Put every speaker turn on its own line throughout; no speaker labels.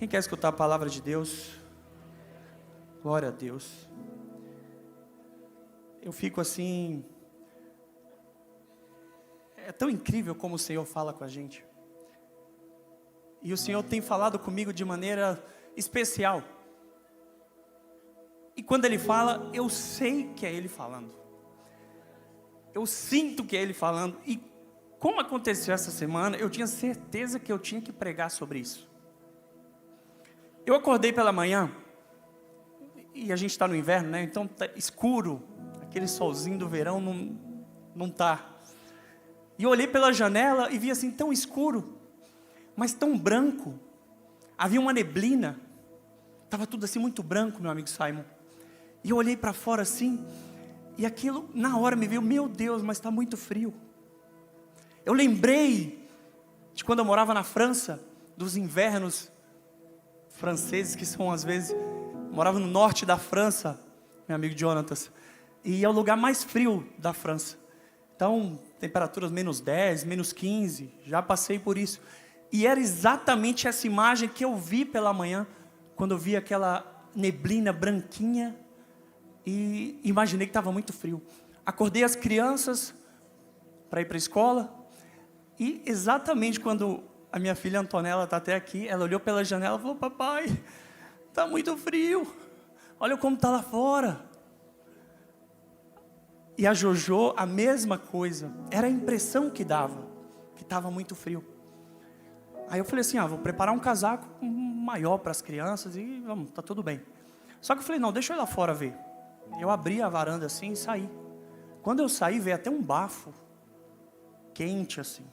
Quem quer escutar a palavra de Deus? Glória a Deus. Eu fico assim... É tão incrível como o Senhor fala com a gente. E o Senhor tem falado comigo de maneira especial. E quando Ele fala, eu sei que é Ele falando. Eu sinto que é Ele falando. E como aconteceu essa semana, eu tinha certeza que eu tinha que pregar sobre isso. Eu acordei pela manhã, e a gente está no inverno, né? Então tá escuro, aquele solzinho do verão não tá. E eu olhei pela janela e vi assim, tão escuro, mas tão branco. Havia uma neblina, estava tudo assim muito branco, meu amigo Simon. E eu olhei para fora assim, e aquilo na hora me veio, meu Deus, mas está muito frio. Eu lembrei de quando eu morava na França, dos invernos franceses, que são às vezes, morava no norte da França, meu amigo Jonatas, e é o lugar mais frio da França. Então, temperaturas menos 10, menos 15, já passei por isso. E era exatamente essa imagem que eu vi pela manhã, quando eu vi aquela neblina branquinha, e imaginei que estava muito frio. Acordei as crianças para ir para a escola, e exatamente quando a minha filha Antonella está até aqui, ela olhou pela janela e falou, papai, está muito frio, olha como está lá fora. E a Jojo, a mesma coisa, era a impressão que dava, que estava muito frio. Aí eu falei assim, vou preparar um casaco maior para as crianças e vamos, está tudo bem. Só que eu falei, não, deixa eu ir lá fora ver. Eu abri a varanda assim e saí. Quando eu saí, veio até um bafo, quente assim.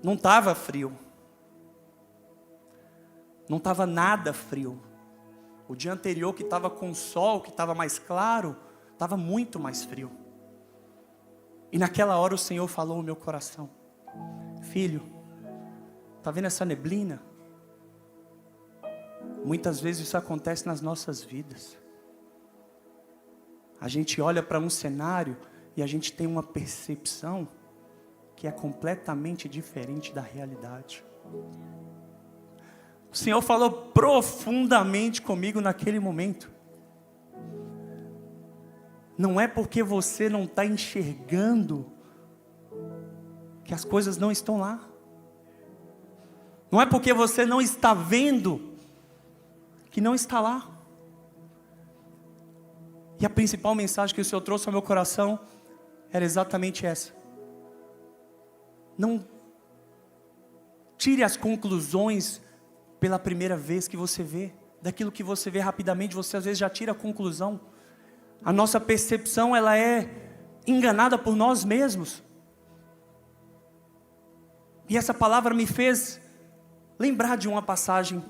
Não estava frio. Não estava nada frio. O dia anterior que estava com sol, que estava mais claro, estava muito mais frio. E naquela hora o Senhor falou no meu coração, filho, está vendo essa neblina? Muitas vezes isso acontece nas nossas vidas. A gente olha para um cenário e a gente tem uma percepção que é completamente diferente da realidade. O Senhor falou profundamente comigo naquele momento. Não é porque você não está enxergando que as coisas não estão lá. Não é porque você não está vendo que não está lá. E a principal mensagem que o Senhor trouxe ao meu coração era exatamente essa. Não tire as conclusões pela primeira vez que você vê. Daquilo que você vê rapidamente, você às vezes já tira a conclusão. A nossa percepção, ela é enganada por nós mesmos. E essa palavra me fez lembrar de uma passagem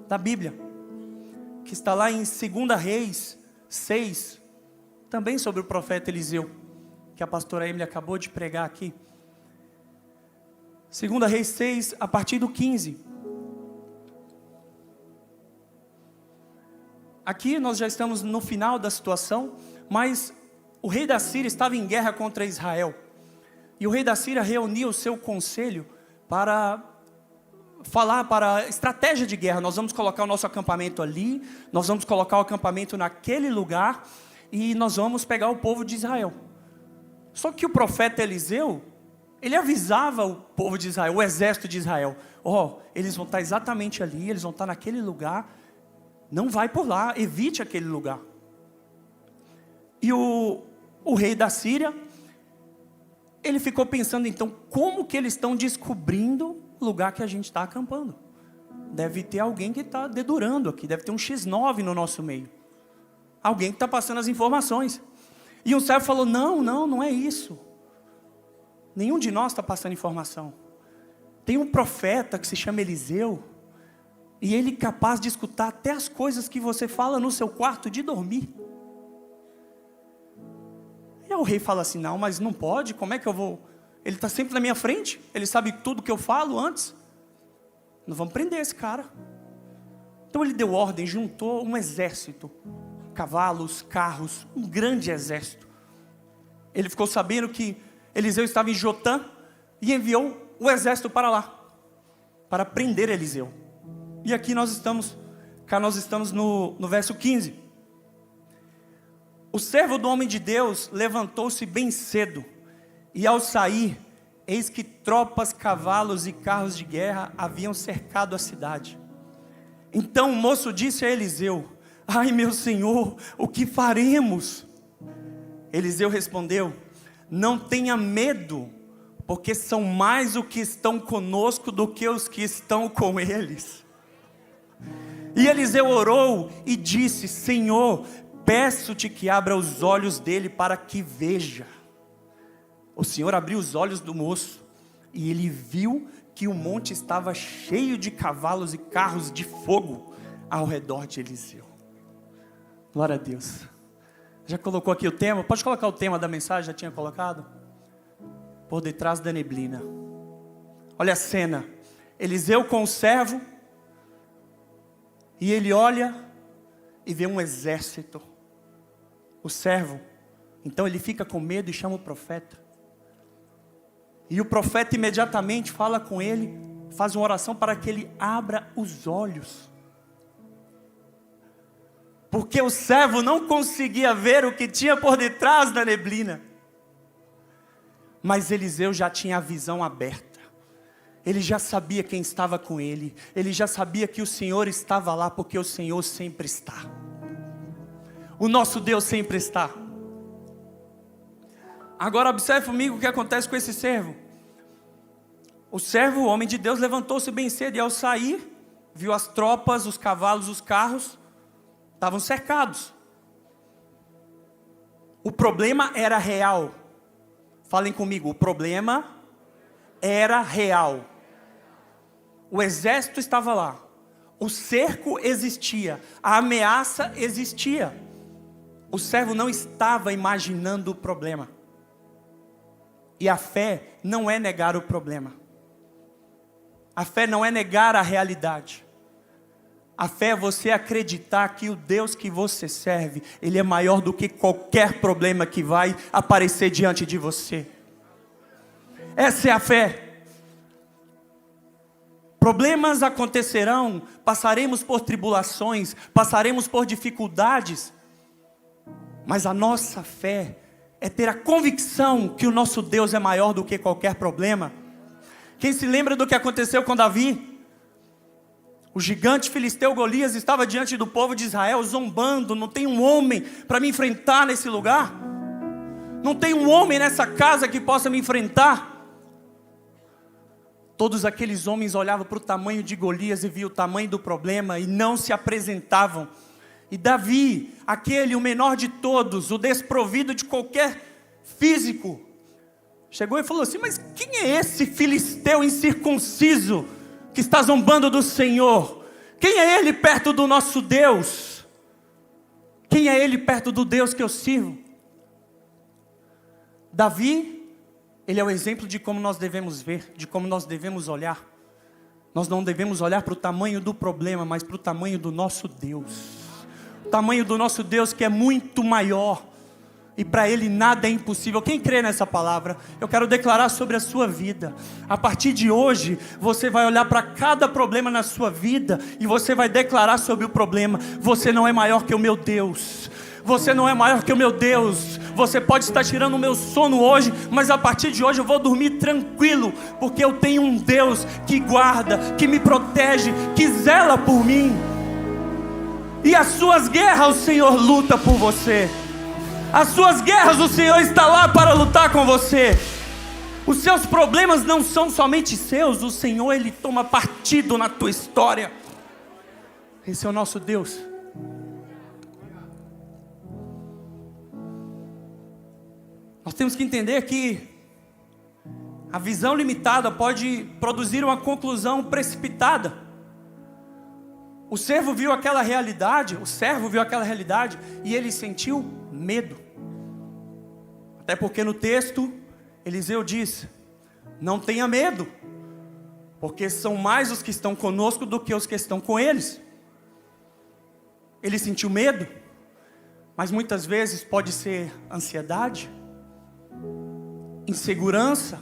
da Bíblia, que está lá em 2 Reis 6, também sobre o profeta Eliseu, que a pastora Emily acabou de pregar aqui. 2 Reis 6, a partir do 15. Aqui nós já estamos no final da situação, mas o rei da Síria estava em guerra contra Israel. E o rei da Síria reuniu o seu conselho para falar para a estratégia de guerra. Nós vamos colocar o nosso acampamento ali, nós vamos colocar o acampamento naquele lugar, e nós vamos pegar o povo de Israel. Só que o profeta Eliseu, ele avisava o povo de Israel, o exército de Israel, eles vão estar exatamente ali, eles vão estar naquele lugar, não vai por lá, evite aquele lugar. E o rei da Síria, ele ficou pensando então, como que eles estão descobrindo o lugar que a gente está acampando? Deve ter alguém que está dedurando aqui, deve ter um X9 no nosso meio. Alguém que está passando as informações. E um servo falou, não é isso. Nenhum de nós está passando informação. Tem um profeta que se chama Eliseu, e ele é capaz de escutar até as coisas que você fala no seu quarto de dormir. E aí o rei fala assim, não, mas não pode, como é que eu vou? Ele está sempre na minha frente, ele sabe tudo que eu falo antes. Não vamos prender esse cara. Então ele deu ordem, juntou um exército, cavalos, carros, um grande exército. Ele ficou sabendo que Eliseu estava em Jotã e enviou o exército para lá, para prender Eliseu. E aqui nós estamos no verso 15. O servo do homem de Deus levantou-se bem cedo, e ao sair, eis que tropas, cavalos e carros de guerra haviam cercado a cidade. Então o moço disse a Eliseu: ai, meu senhor, o que faremos? Eliseu respondeu: não tenha medo, porque são mais os que estão conosco do que os que estão com eles. E Eliseu orou e disse: Senhor, peço-te que abra os olhos dele para que veja. O Senhor abriu os olhos do moço, e ele viu que o monte estava cheio de cavalos e carros de fogo ao redor de Eliseu. Glória a Deus. Já colocou aqui o tema? Pode colocar o tema da mensagem, já tinha colocado? Por detrás da neblina. Olha a cena. Eliseu com o servo, e ele olha e vê um exército. O servo, então ele fica com medo e chama o profeta. E o profeta imediatamente fala com ele, faz uma oração para que ele abra os olhos. Porque o servo não conseguia ver o que tinha por detrás da neblina. Mas Eliseu já tinha a visão aberta. Ele já sabia quem estava com ele. Ele já sabia que o Senhor estava lá, porque o Senhor sempre está. O nosso Deus sempre está. Agora observe comigo o que acontece com esse servo. O servo, o homem de Deus, levantou-se bem cedo, e ao sair, viu as tropas, os cavalos, os carros, estavam cercados. O problema era real. Falem comigo, o problema era real. O exército estava lá. O cerco existia. A ameaça existia. O servo não estava imaginando o problema. E a fé não é negar o problema. A fé não é negar a realidade. A fé é você acreditar que o Deus que você serve, Ele é maior do que qualquer problema que vai aparecer diante de você. Essa é a fé. Problemas acontecerão, passaremos por tribulações, passaremos por dificuldades, mas a nossa fé é ter a convicção que o nosso Deus é maior do que qualquer problema. Quem se lembra do que aconteceu com Davi? O gigante filisteu Golias estava diante do povo de Israel, zombando: não tem um homem para me enfrentar nesse lugar? Não tem um homem nessa casa que possa me enfrentar? Todos aqueles homens olhavam para o tamanho de Golias e viam o tamanho do problema e não se apresentavam. E Davi, aquele, o menor de todos, o desprovido de qualquer físico, chegou e falou assim: mas quem é esse filisteu incircunciso que está zombando do Senhor? Quem é ele perto do nosso Deus? Quem é ele perto do Deus que eu sirvo? Davi, ele é o exemplo de como nós devemos ver, de como nós devemos olhar. Nós não devemos olhar para o tamanho do problema, mas para o tamanho do nosso Deus. O tamanho do nosso Deus, que é muito maior, e para Ele nada é impossível. Quem crê nessa palavra? Eu quero declarar sobre a sua vida. A partir de hoje, você vai olhar para cada problema na sua vida, e você vai declarar sobre o problema: você não é maior que o meu Deus. Você não é maior que o meu Deus. Você pode estar tirando o meu sono hoje, mas a partir de hoje eu vou dormir tranquilo, porque eu tenho um Deus que guarda, que me protege, que zela por mim. E as suas guerras o Senhor luta por você. As suas guerras o Senhor está lá para lutar com você. Os seus problemas não são somente seus. O Senhor, Ele toma partido na tua história. Esse é o nosso Deus. Nós temos que entender que a visão limitada pode produzir uma conclusão precipitada. O servo viu aquela realidade, e ele sentiu medo. Até porque no texto, Eliseu diz: não tenha medo, porque são mais os que estão conosco do que os que estão com eles. Ele sentiu medo, mas muitas vezes pode ser ansiedade, insegurança,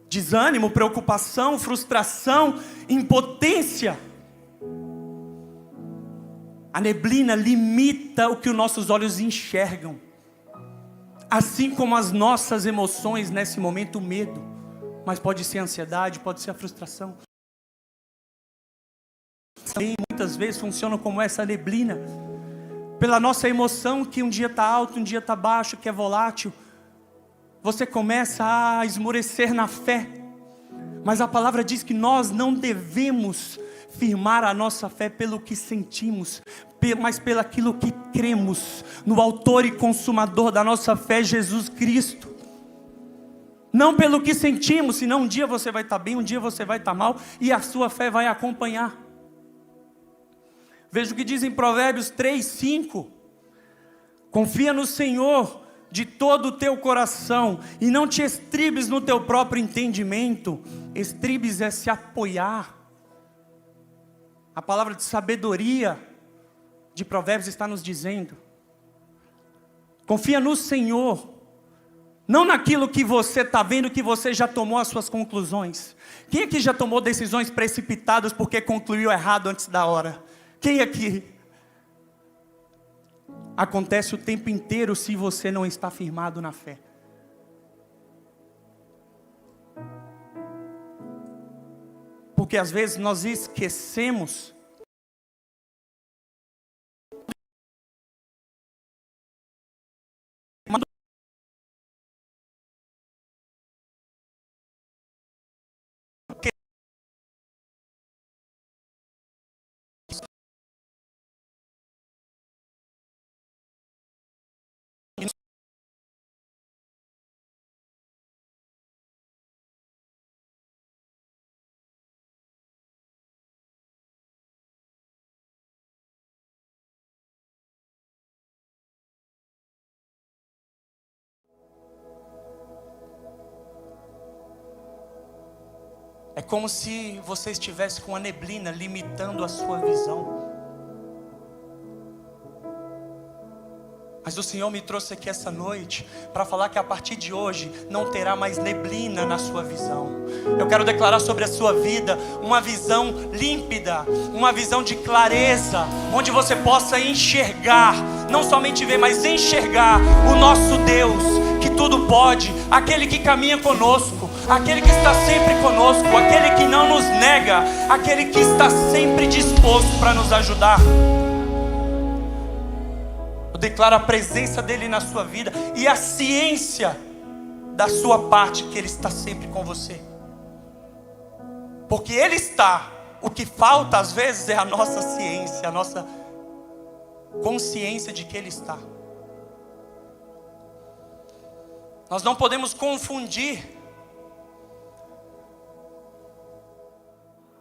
desânimo, preocupação, frustração, impotência. A neblina limita o que os nossos olhos enxergam. Assim como as nossas emoções nesse momento, o medo. Mas pode ser a ansiedade, pode ser a frustração. Também muitas vezes funcionam como essa neblina. Pela nossa emoção que um dia está alto, um dia está baixo, que é volátil. Você começa a esmorecer na fé. Mas a palavra diz que nós não devemos firmar a nossa fé pelo que sentimos, mas pelo aquilo que cremos, no autor e consumador da nossa fé, Jesus Cristo. Não pelo que sentimos, senão um dia você vai estar bem, um dia você vai estar mal, e a sua fé vai acompanhar. Veja o que diz em Provérbios 3:5. Confia no Senhor de todo o teu coração, e não te estribes no teu próprio entendimento. Estribes é se apoiar. A palavra de sabedoria de Provérbios está nos dizendo: confia no Senhor, não naquilo que você está vendo, que você já tomou as suas conclusões. Quem aqui já tomou decisões precipitadas porque concluiu errado antes da hora? Quem aqui? Acontece o tempo inteiro se você não está firmado na fé. Porque às vezes nós esquecemos É como se você estivesse com a neblina limitando a sua visão. Mas o Senhor me trouxe aqui essa noite para falar que a partir de hoje não terá mais neblina na sua visão. Eu quero declarar sobre a sua vida uma visão límpida, uma visão de clareza, onde você possa enxergar, não somente ver, mas enxergar o nosso Deus, que tudo pode, aquele que caminha conosco, aquele que está sempre conosco, aquele que não nos nega, aquele que está sempre disposto para nos ajudar. Eu declaro a presença dele na sua vida e a ciência da sua parte, que ele está sempre com você. Porque ele está, o que falta às vezes é a nossa ciência, a nossa consciência de que ele está. Nós não podemos confundir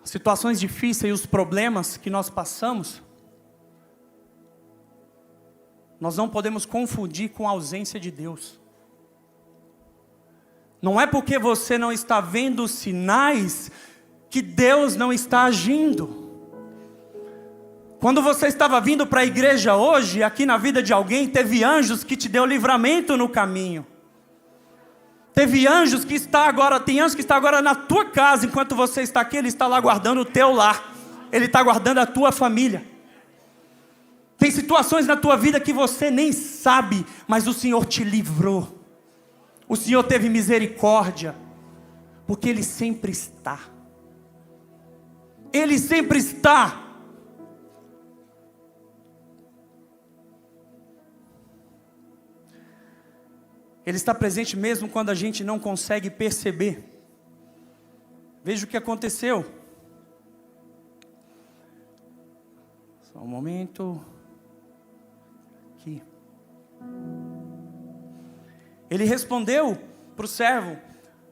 situações difíceis e os problemas que nós passamos. Nós não podemos confundir com a ausência de Deus. Não é porque você não está vendo sinais que Deus não está agindo. Quando você estava vindo para a igreja hoje, aqui na vida de alguém, teve anjos que te deu livramento no caminho. Teve anjos que está agora, tem anjos que está agora na tua casa, enquanto você está aqui, ele está lá guardando o teu lar. Ele está guardando a tua família. Tem situações na tua vida que você nem sabe, mas o Senhor te livrou. O Senhor teve misericórdia, porque Ele sempre está. Ele sempre está. Ele está presente mesmo quando a gente não consegue perceber. Veja o que aconteceu. Só um momento. Aqui. Ele respondeu para o servo: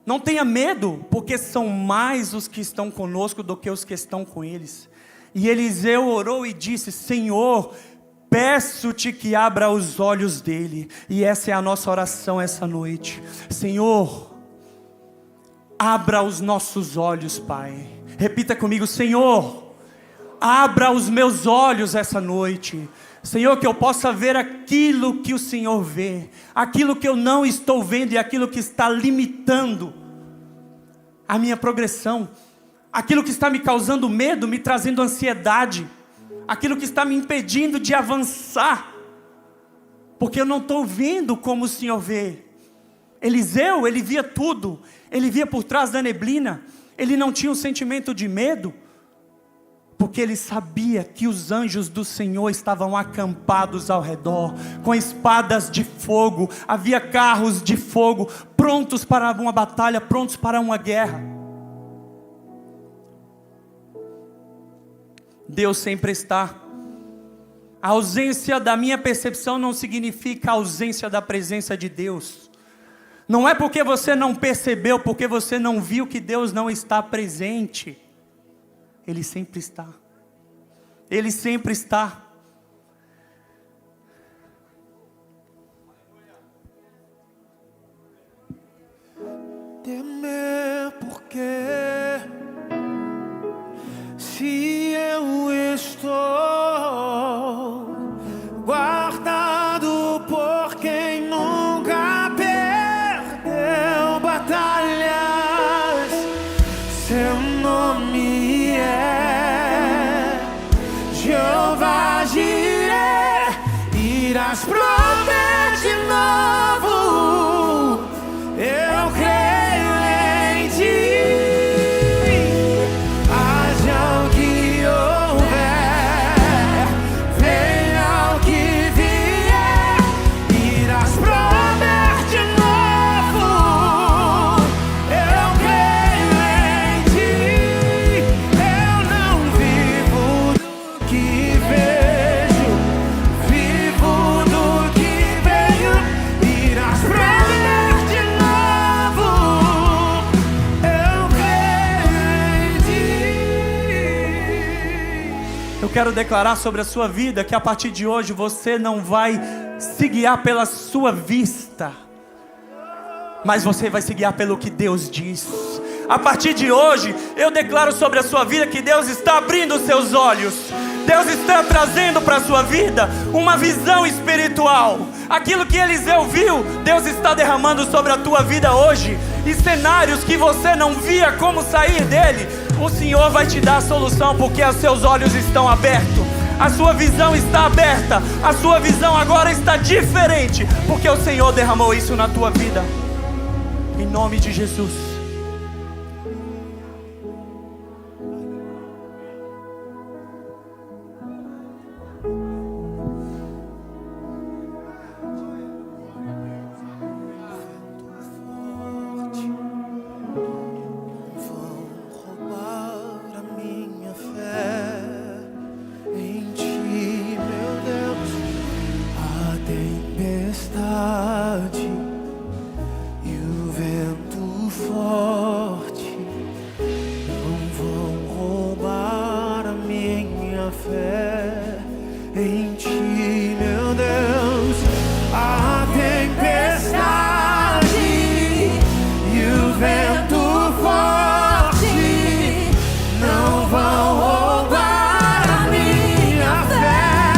não tenha medo, porque são mais os que estão conosco do que os que estão com eles. E Eliseu orou e disse: Senhor, peço-te que abra os olhos dele. E essa é a nossa oração essa noite. Senhor, abra os nossos olhos, Pai. Repita comigo: Senhor, abra os meus olhos essa noite. Senhor, que eu possa ver aquilo que o Senhor vê, aquilo que eu não estou vendo e aquilo que está limitando a minha progressão, aquilo que está me causando medo, me trazendo ansiedade, aquilo que está me impedindo de avançar, porque eu não estou vendo como o Senhor vê. Eliseu, ele via tudo, ele via por trás da neblina, ele não tinha um sentimento de medo, porque ele sabia que os anjos do Senhor estavam acampados ao redor, com espadas de fogo, havia carros de fogo, prontos para uma batalha, prontos para uma guerra. Deus sempre está. A ausência da minha percepção não significa a ausência da presença de Deus. Não é porque você não percebeu, porque você não viu que Deus não está presente. Ele sempre está. Ele sempre está.
Temer porque se eu estou guardado por quem nunca perdeu batalhas, seu nome é Jeová Jireh, irás prover de novo. Eu creio em ti. Haja o que houver, venha o que vier, irás prover de novo. Eu creio em ti. Eu não vivo do que vejo, vivo do que venho. Irás prover de novo. Eu creio em ti.
Eu quero declarar sobre a sua vida que a partir de hoje você não vai se guiar pela sua vista, mas você vai se guiar pelo que Deus diz. A partir de hoje, eu declaro sobre a sua vida que Deus está abrindo os seus olhos. Deus está trazendo para a sua vida uma visão espiritual. Aquilo que Eliseu viu, Deus está derramando sobre a tua vida hoje. E cenários que você não via como sair dele, o Senhor vai te dar a solução, porque os seus olhos estão abertos. A sua visão está aberta. A sua visão agora está diferente, porque o Senhor derramou isso na tua vida. Em nome de Jesus.
Vão roubar a minha fé em ti, meu Deus. A tempestade e o vento forte não vão roubar a minha fé em ti, meu Deus. A tempestade e o vento forte não vão roubar a minha fé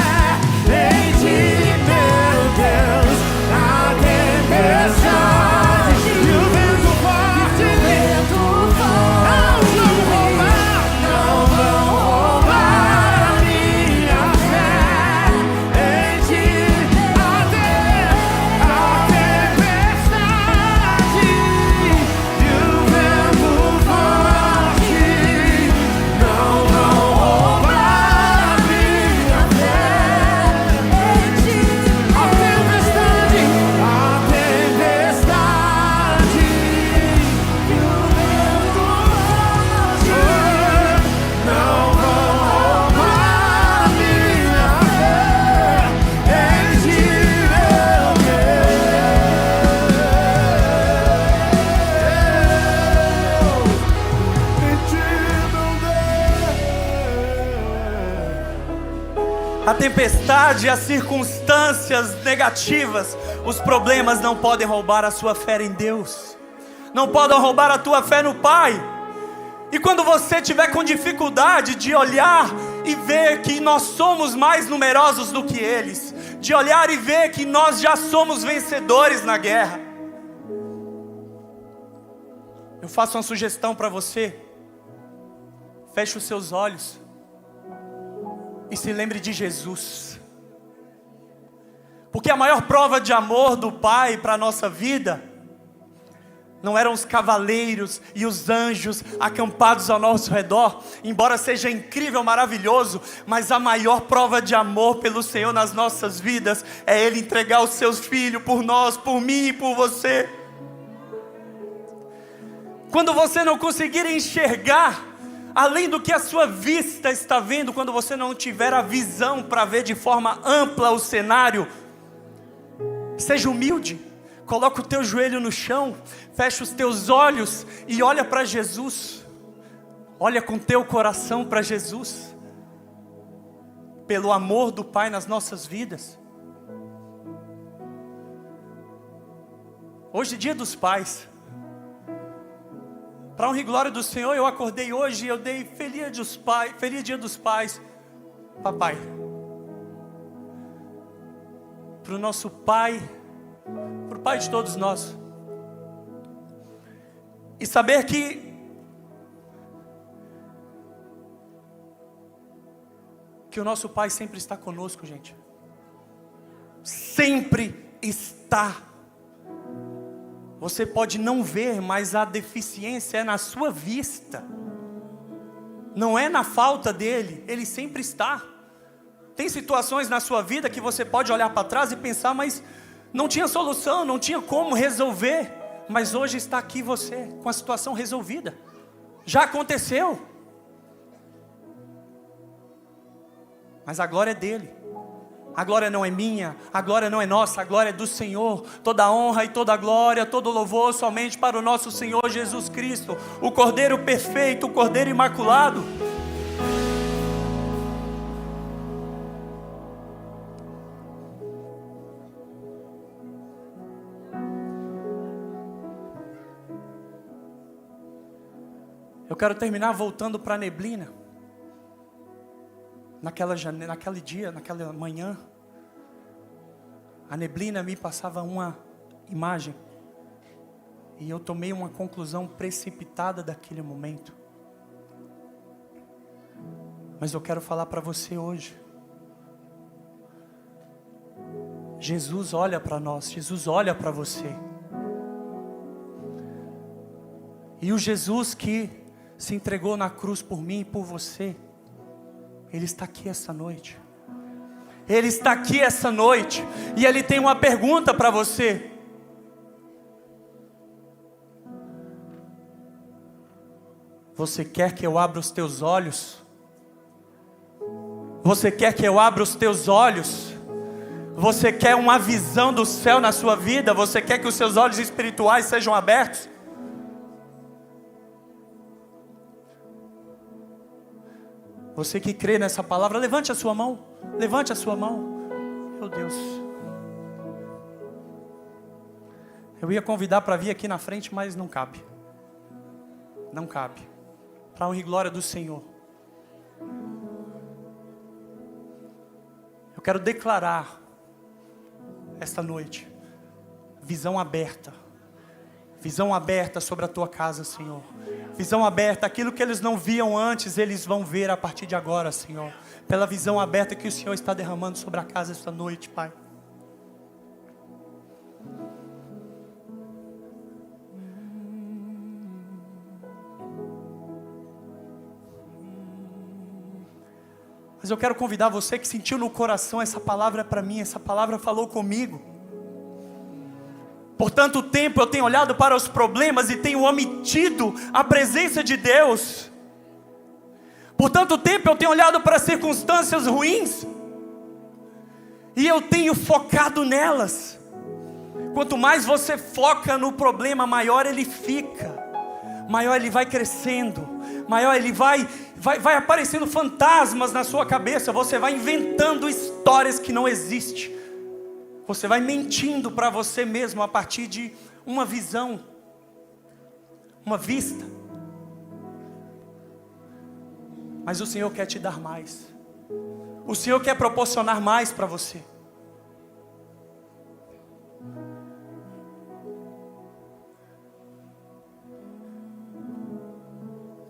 em ti, meu Deus. A tempestade e o vento forte não vão roubar a minha fé em ti. A tempestade e o vento forte não vão roubar a minha fé em ti. A tempestade e o vento forte não vão roubar a minha fé em ti, meu
A tempestade, as circunstâncias negativas, os problemas não podem roubar a sua fé em Deus. Não podem roubar a tua fé no Pai. E quando você tiver com dificuldade de olhar e ver que nós somos mais numerosos do que eles, de olhar e ver que nós já somos vencedores na guerra, eu faço uma sugestão para você. Feche os seus olhos. e se lembre de Jesus. Porque a maior prova de amor do Pai para a nossa vida não eram os cavaleiros e os anjos acampados ao nosso redor, embora seja incrível, maravilhoso, mas a maior prova de amor pelo Senhor nas nossas vidas é Ele entregar os seus filhos por nós, por mim e por você. Quando você não conseguir enxergar além do que a sua vista está vendo, quando você não tiver a visão para ver de forma ampla o cenário, seja humilde, coloca o teu joelho no chão, fecha os teus olhos e olha para Jesus. Olha com teu coração para Jesus, pelo amor do Pai nas nossas vidas. Hoje é dia dos pais. Para honra e glória do Senhor, eu acordei hoje e eu dei feliz dia dos pais, papai. Para o nosso pai, para o pai de todos nós. E saber que o nosso pai sempre está conosco, gente. Sempre está. Você pode não ver, mas a deficiência é na sua vista. Não é na falta dele, ele sempre está. Tem situações na sua vida que você pode olhar para trás e pensar, mas não tinha solução, não tinha como resolver. Mas hoje está aqui você, com a situação resolvida. Já aconteceu. Mas a glória é dele. A glória não é minha, a glória não é nossa, a glória é do Senhor. Toda a honra e toda a glória, todo o louvor somente para o nosso Senhor Jesus Cristo, o Cordeiro perfeito, o Cordeiro imaculado. Eu quero terminar voltando para a neblina. Naquele dia, naquela manhã, a neblina me passava uma imagem. E eu tomei uma conclusão precipitada daquele momento. Mas eu quero falar para você hoje. Jesus olha para nós, Jesus olha para você. E o Jesus que se entregou na cruz por mim e por você, Ele está aqui essa noite. Ele está aqui essa noite. E Ele tem uma pergunta para você. Você quer que eu abra os teus olhos? Você quer que eu abra os teus olhos? Você quer uma visão do céu na sua vida? Você quer que os seus olhos espirituais sejam abertos? Você que crê nessa palavra, levante a sua mão. Levante a sua mão. Meu Deus. Eu ia convidar para vir aqui na frente, mas não cabe. Não cabe. Para a honra e glória do Senhor. Eu quero declarar esta noite visão aberta. Visão aberta sobre a tua casa, Senhor. Visão aberta, aquilo que eles não viam antes, eles vão ver a partir de agora, Senhor. Pela visão aberta que o Senhor está derramando sobre a casa esta noite, Pai. Mas eu quero convidar você que sentiu no coração, essa palavra é para mim, essa palavra falou comigo. Por tanto tempo eu tenho olhado para os problemas e tenho omitido a presença de Deus. Por tanto tempo eu tenho olhado para as circunstâncias ruins e eu tenho focado nelas. Quanto mais você foca no problema, maior ele fica, maior ele vai crescendo, maior ele vai aparecendo fantasmas na sua cabeça. Você vai inventando histórias que não existem. Você vai mentindo para você mesmo a partir de uma visão, uma vista. Mas o Senhor quer te dar mais. O Senhor quer proporcionar mais para você.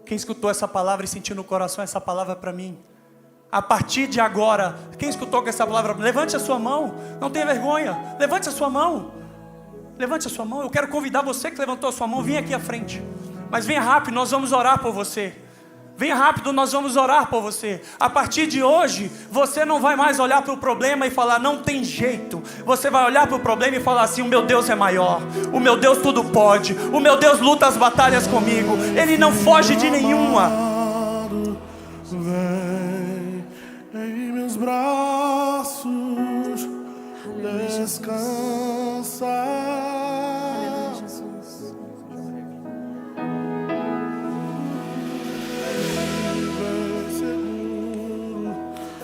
Quem escutou essa palavra e sentiu no coração essa palavra para mim, A partir de agora, quem escutou com essa palavra, levante a sua mão, não tenha vergonha, levante a sua mão. Levante a sua mão, eu quero convidar você que levantou a sua mão, vem aqui à frente. Mas venha rápido, nós vamos orar por você. Venha rápido, nós vamos orar por você. A partir de hoje, você não vai mais olhar para o problema e falar, não tem jeito. Você vai olhar para o problema e falar assim, o meu Deus é maior. O meu Deus tudo pode. O meu Deus luta as batalhas comigo. Ele não foge de nenhuma.
Vem em meus braços, descansa.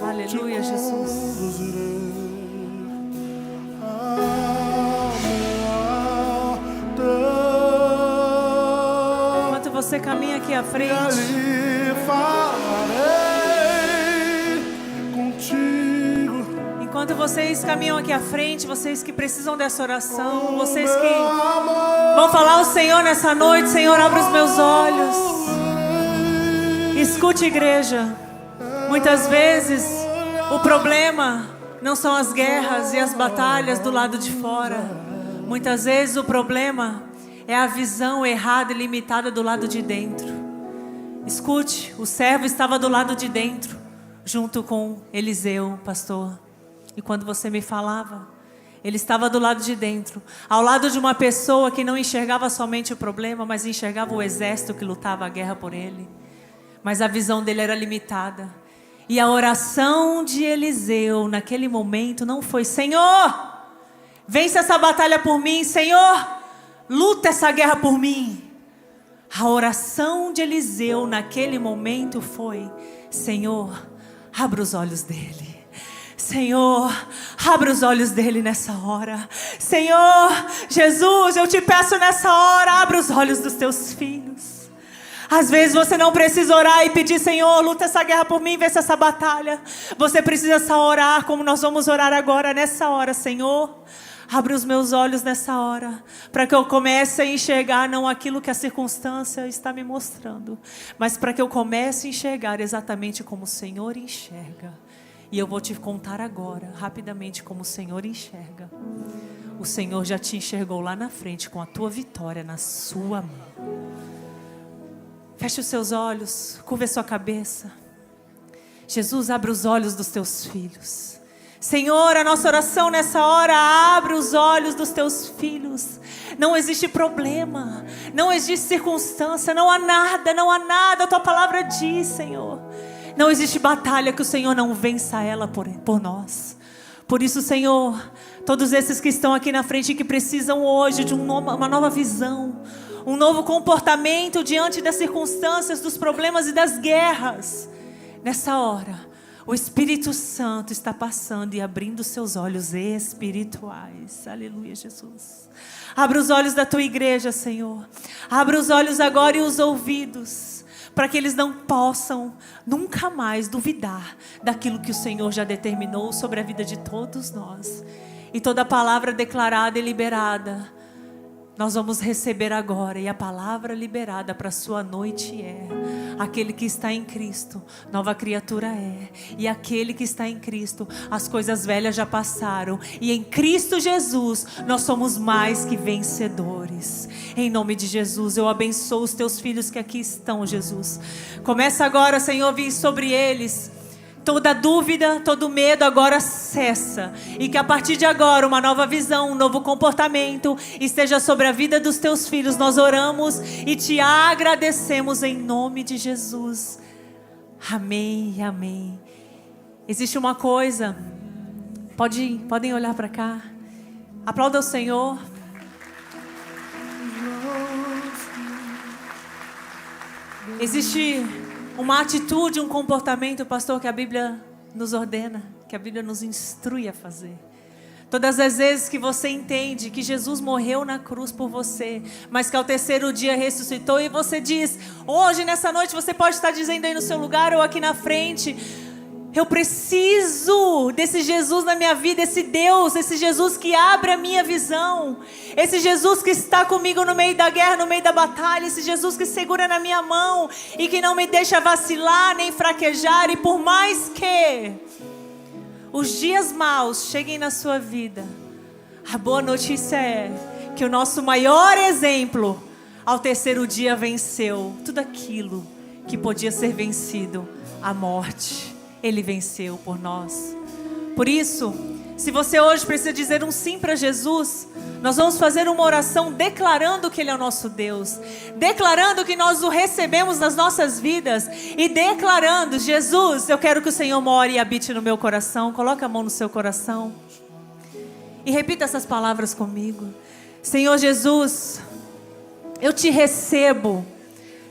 Aleluia, Jesus. Aleluia, Jesus. Enquanto você caminha aqui à frente,
Ali falarei contigo.
enquanto vocês caminham aqui à frente, vocês que precisam dessa oração, vocês que
Amor,
vão falar ao Senhor nessa noite, Senhor, abre os meus olhos. Escute, igreja. Muitas vezes o problema não são as guerras e as batalhas do lado de fora. Muitas vezes o problema é a visão errada e limitada do lado de dentro. Escute, o servo estava do lado de dentro, junto com Eliseu, pastor. E quando você me falava, ele estava do lado de dentro, ao lado de uma pessoa que não enxergava somente o problema, mas enxergava o exército que lutava a guerra por ele. Mas a visão dele era limitada. E a oração de Eliseu naquele momento não foi: Senhor, vence essa batalha por mim. Senhor, luta essa guerra por mim. A oração de Eliseu naquele momento foi: Senhor, abra os olhos dele. Senhor, abra os olhos dele nessa hora. Senhor, Jesus, eu te peço nessa hora, abra os olhos dos teus filhos. Às vezes você não precisa orar e pedir, Senhor, luta essa guerra por mim, vence essa batalha. Você precisa só orar como nós vamos orar agora, nessa hora. Senhor, abre os meus olhos nessa hora, para que eu comece a enxergar não aquilo que a circunstância está me mostrando, mas para que eu comece a enxergar exatamente como o Senhor enxerga. E eu vou te contar agora, rapidamente, como o Senhor enxerga. O Senhor já te enxergou lá na frente com a tua vitória na sua mão. Feche os seus olhos, curva a sua cabeça. Jesus, abre os olhos dos teus filhos. Senhor, a nossa oração nessa hora, abre os olhos dos teus filhos. Não existe problema, não existe circunstância, não há nada, a tua palavra diz, Senhor. Não existe batalha que o Senhor não vença ela por nós. Por isso, Senhor, todos esses que estão aqui na frente e que precisam hoje de uma nova visão, um novo comportamento diante das circunstâncias, dos problemas e das guerras. Nessa hora, o Espírito Santo está passando e abrindo seus olhos espirituais. Aleluia, Jesus. Abra os olhos da tua igreja, Senhor. Abra os olhos agora e os ouvidos, para que eles não possam nunca mais duvidar daquilo que o Senhor já determinou sobre a vida de todos nós. E toda palavra declarada e liberada, nós vamos receber agora. E a palavra liberada para a sua noite é: aquele que está em Cristo, nova criatura é. E aquele que está em Cristo, as coisas velhas já passaram. E em Cristo Jesus, nós somos mais que vencedores. Em nome de Jesus, eu abençoo os teus filhos que aqui estão, Jesus. Começa agora, Senhor, vir sobre eles. Toda dúvida, todo medo agora cessa. E que a partir de agora uma nova visão, um novo comportamento esteja sobre a vida dos teus filhos. Nós oramos e te agradecemos em nome de Jesus. Amém, amém. Existe uma coisa. Podem olhar para cá. Aplauda o Senhor. Existe uma atitude, um comportamento, pastor, que a Bíblia nos ordena, que a Bíblia nos instrui a fazer. Todas as vezes que você entende que Jesus morreu na cruz por você, mas que ao terceiro dia ressuscitou, e você diz, hoje, nessa noite, você pode estar dizendo aí no seu lugar ou aqui na frente: Eu preciso desse Jesus na minha vida, esse Deus, esse Jesus que abre a minha visão, esse Jesus que está comigo no meio da guerra, no meio da batalha, esse Jesus que segura na minha mão e que não me deixa vacilar nem fraquejar. E por mais que os dias maus cheguem na sua vida, a boa notícia é que o nosso maior exemplo, ao terceiro dia, venceu tudo aquilo que podia ser vencido, a morte. Ele venceu por nós. Por isso, se você hoje precisa dizer um sim para Jesus, nós vamos fazer uma oração declarando que Ele é o nosso Deus, declarando que nós o recebemos nas nossas vidas e declarando: Jesus, eu quero que o Senhor more e habite no meu coração. Coloque a mão no seu coração e repita essas palavras comigo. Senhor Jesus, eu te recebo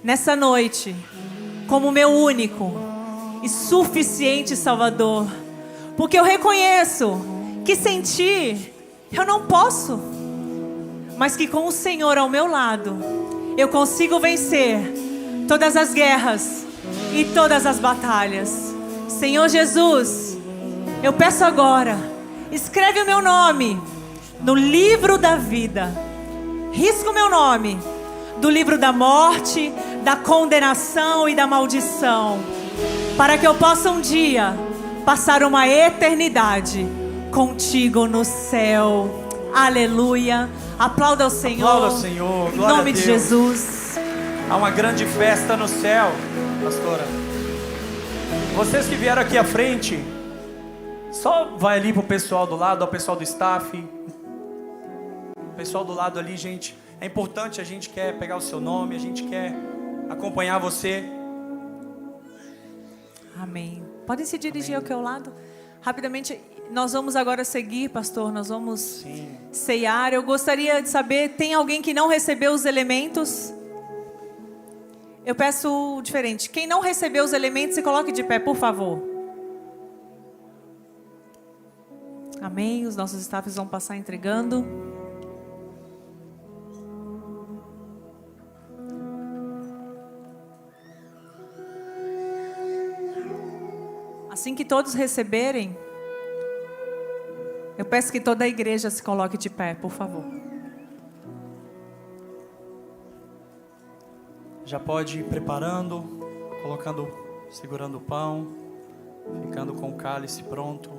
nessa noite como meu único e suficiente Salvador, porque eu reconheço que sem Ti eu não posso, mas que com o Senhor ao meu lado eu consigo vencer todas as guerras e todas as batalhas. Senhor Jesus, eu peço agora, escreve o meu nome no livro da vida, risca o meu nome do livro da morte, da condenação e da maldição, para que eu possa um dia passar uma eternidade contigo no céu. Aleluia. Aplauda ao Senhor.
Aplauda ao Senhor.
Em nome de Jesus.
Há uma grande festa no céu, pastora. Vocês que vieram aqui à frente, só vai ali pro pessoal do lado, ao pessoal do staff. O pessoal do lado ali, gente. É importante, a gente quer pegar o seu nome, a gente quer acompanhar você.
Amém. Podem se dirigir ao teu lado. Rapidamente, nós vamos agora seguir, pastor. Nós vamos ceiar. Eu gostaria de saber, tem alguém que não recebeu os elementos? Eu peço diferente. Quem não recebeu os elementos, se coloque de pé, por favor. Amém. Os nossos staffs vão passar entregando. Assim que todos receberem, eu peço que toda a igreja se coloque de pé, por favor.
Já pode ir preparando, colocando, segurando o pão, ficando com o cálice pronto.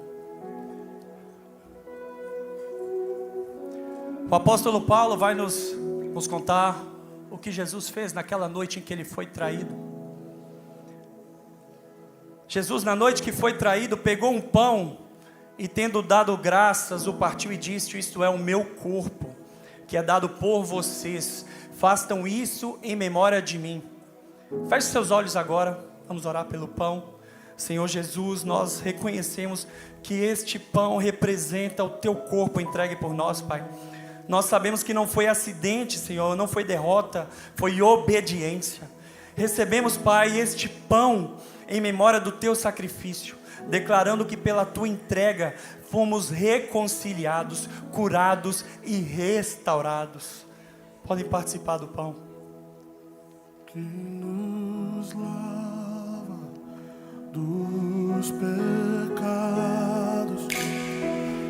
O apóstolo Paulo vai nos contar o que Jesus fez naquela noite em que ele foi traído. Jesus, na noite que foi traído, pegou um pão e, tendo dado graças, o partiu e disse: isto é o meu corpo, que é dado por vocês. Façam isso em memória de mim. Feche seus olhos agora, vamos orar pelo pão. Senhor Jesus, nós reconhecemos que este pão representa o teu corpo entregue por nós, Pai. Nós sabemos que não foi acidente, Senhor, não foi derrota, foi obediência. Recebemos, Pai, este pão em memória do teu sacrifício, declarando que pela tua entrega fomos reconciliados, curados e restaurados. Podem participar do pão.
Que nos lava dos pecados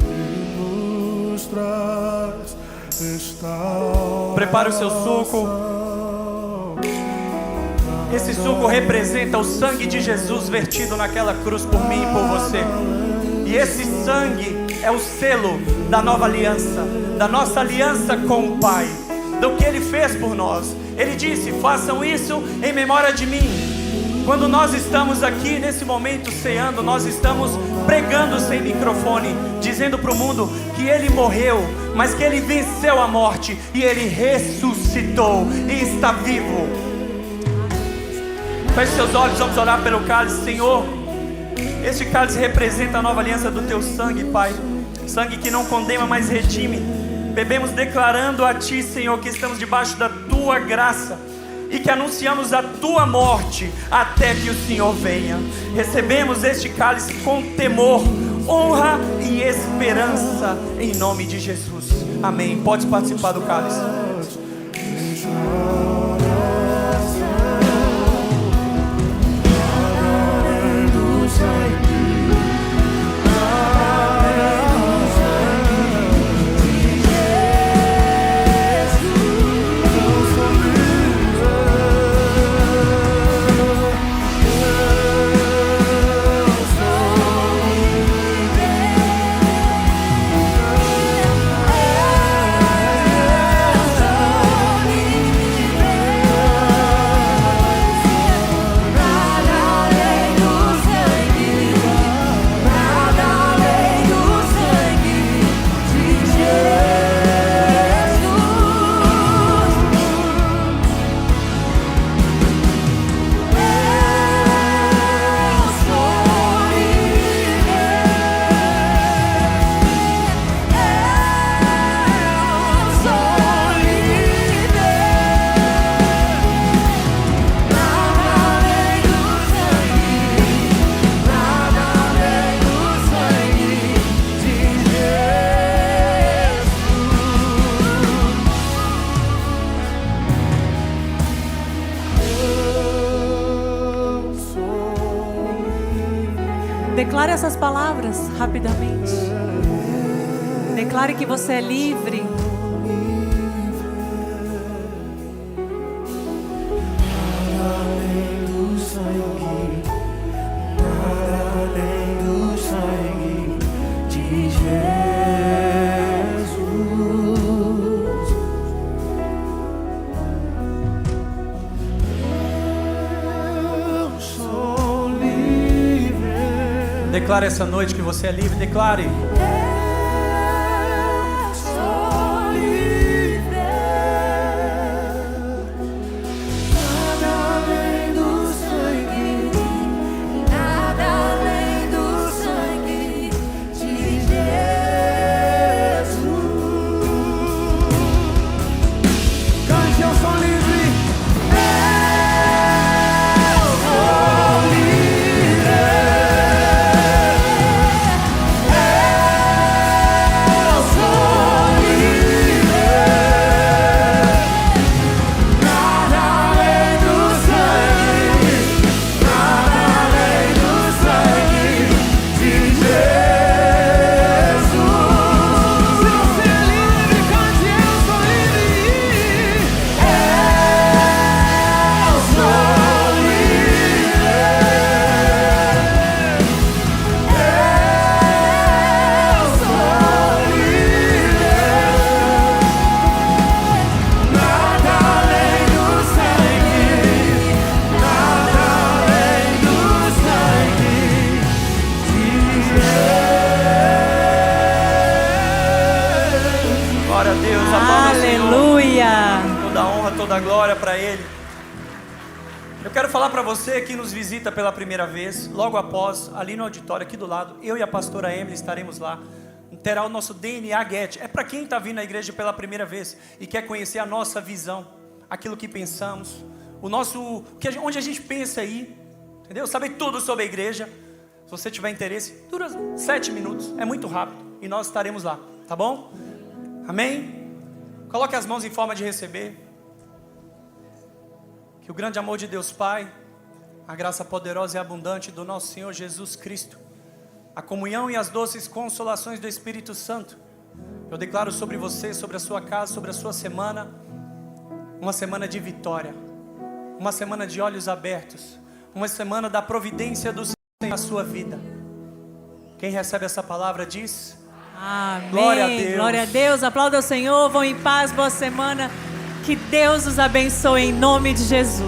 e nos traz restauração.
Prepare o seu suco. Esse suco representa o sangue de Jesus vertido naquela cruz por mim e por você. E esse sangue é o selo da nova aliança, da nossa aliança com o Pai, do que Ele fez por nós. Ele disse: façam isso em memória de mim. Quando nós estamos aqui nesse momento ceando, nós estamos pregando sem microfone, dizendo para o mundo que Ele morreu, mas que Ele venceu a morte e Ele ressuscitou e está vivo. Feche seus olhos, vamos orar pelo cálice. Senhor, este cálice representa a nova aliança do teu sangue, Pai. Sangue que não condena, mas redime. Bebemos declarando a Ti, Senhor, que estamos debaixo da Tua graça e que anunciamos a Tua morte até que o Senhor venha. Recebemos este cálice com temor, honra e esperança, em nome de Jesus. Amém. Pode participar do cálice.
Sangue
Declare essas palavras rapidamente. Declare que você é livre.
Declare essa noite que você é livre. Declare.
Sou livre. Nada além do sangue, nada além do sangue de Jesus.
Cante, eu sou livre.
Glória a Deus, aplauda o Senhor.
Aleluia.
Toda honra, toda glória para Ele. Eu quero falar para você que nos visita pela primeira vez, logo após, ali no auditório, aqui do lado, eu e a pastora Emily estaremos lá. Terá o nosso DNA Get. É para quem está vindo à igreja pela primeira vez e quer conhecer a nossa visão, aquilo que pensamos, onde a gente pensa aí, entendeu? Saber tudo sobre a igreja. Se você tiver interesse, dura 7 minutos, é muito rápido e nós estaremos lá, tá bom? Amém? Coloque as mãos em forma de receber. Que o grande amor de Deus Pai, a graça poderosa e abundante do nosso Senhor Jesus Cristo, a comunhão e as doces consolações do Espírito Santo, eu declaro sobre você, sobre a sua casa, sobre a sua semana, uma semana de vitória, uma semana de olhos abertos, uma semana da providência do Senhor na sua vida. Quem recebe essa palavra diz:
Amém.
Glória a Deus.
Glória a Deus. Aplauda o Senhor. Vão em paz. Boa semana. Que Deus os abençoe em nome de Jesus.